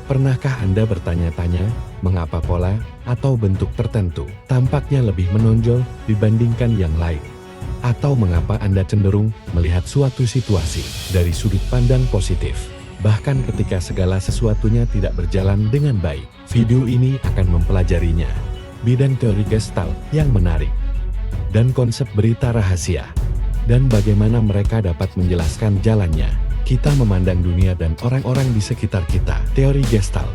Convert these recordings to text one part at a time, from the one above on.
Pernahkah Anda bertanya-tanya, mengapa pola atau bentuk tertentu tampaknya lebih menonjol dibandingkan yang lain? Atau mengapa Anda cenderung melihat suatu situasi dari sudut pandang positif, bahkan ketika segala sesuatunya tidak berjalan dengan baik? Video ini akan mempelajarinya. Bidang teori Gestalt yang menarik, dan konsep berita rahasia, dan bagaimana mereka dapat menjelaskan jalannya kita memandang dunia dan orang-orang di sekitar kita. Teori Gestalt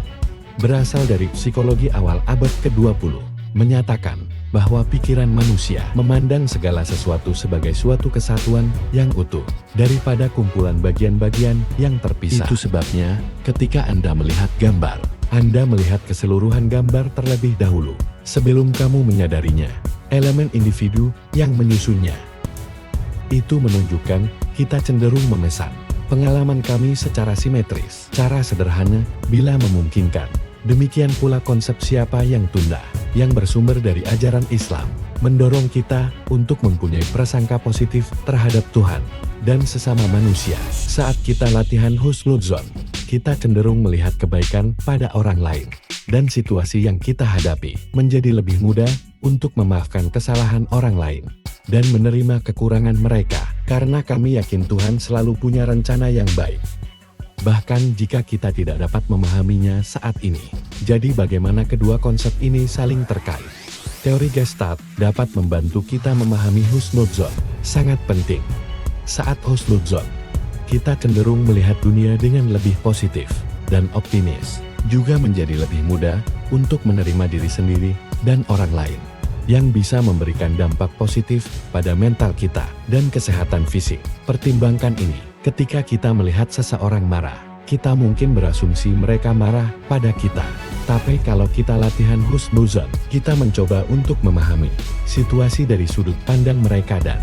berasal dari psikologi awal abad ke-20, menyatakan bahwa pikiran manusia memandang segala sesuatu sebagai suatu kesatuan yang utuh, daripada kumpulan bagian-bagian yang terpisah. Itu sebabnya, ketika Anda melihat gambar, Anda melihat keseluruhan gambar terlebih dahulu, sebelum kamu menyadarinya, elemen individu yang menyusunnya. Itu menunjukkan kita cenderung memesan pengalaman kami secara simetris, cara sederhana, bila memungkinkan. Demikian pula konsep siapa yang tunda, yang bersumber dari ajaran Islam, mendorong kita untuk mempunyai prasangka positif terhadap Tuhan dan sesama manusia. Saat kita latihan husnudzon, kita cenderung melihat kebaikan pada orang lain, dan situasi yang kita hadapi menjadi lebih mudah untuk memaafkan kesalahan orang lain dan menerima kekurangan mereka, karena kami yakin Tuhan selalu punya rencana yang baik, bahkan jika kita tidak dapat memahaminya saat ini. Jadi bagaimana kedua konsep ini saling terkait? Teori Gestalt dapat membantu kita memahami husnudzon, sangat penting. Saat husnudzon, kita cenderung melihat dunia dengan lebih positif dan optimis, juga menjadi lebih mudah untuk menerima diri sendiri dan orang lain, yang bisa memberikan dampak positif pada mental kita dan kesehatan fisik. Pertimbangkan ini, ketika kita melihat seseorang marah, kita mungkin berasumsi mereka marah pada kita. Tapi kalau kita latihan husnudzon, kita mencoba untuk memahami situasi dari sudut pandang mereka dan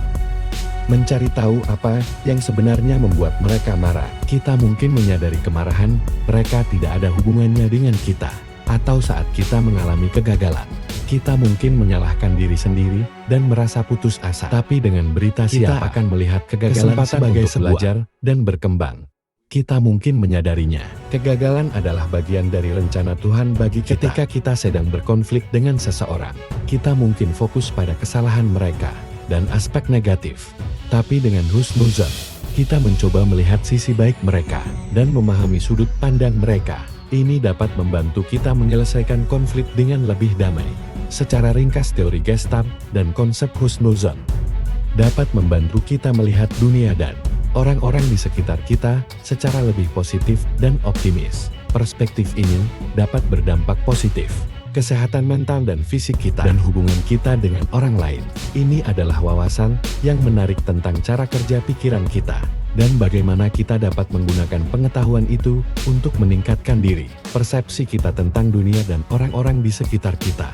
mencari tahu apa yang sebenarnya membuat mereka marah. Kita mungkin menyadari kemarahan mereka tidak ada hubungannya dengan kita, atau saat kita mengalami kegagalan, kita mungkin menyalahkan diri sendiri dan merasa putus asa. Tapi dengan berita kita akan melihat kegagalan sebagai belajar dan berkembang. Kita mungkin menyadarinya. Kegagalan adalah bagian dari rencana Tuhan bagi kita. Ketika kita sedang berkonflik dengan seseorang, kita mungkin fokus pada kesalahan mereka dan aspek negatif. Tapi dengan husnudzon, kita mencoba melihat sisi baik mereka dan memahami sudut pandang mereka. Ini dapat membantu kita menyelesaikan konflik dengan lebih damai. Secara ringkas, teori Gestalt dan konsep husnudzon dapat membantu kita melihat dunia dan orang-orang di sekitar kita secara lebih positif dan optimis. Perspektif ini dapat berdampak positif kesehatan mental dan fisik kita dan hubungan kita dengan orang lain. Ini adalah wawasan yang menarik tentang cara kerja pikiran kita dan bagaimana kita dapat menggunakan pengetahuan itu untuk meningkatkan diri, persepsi kita tentang dunia dan orang-orang di sekitar kita.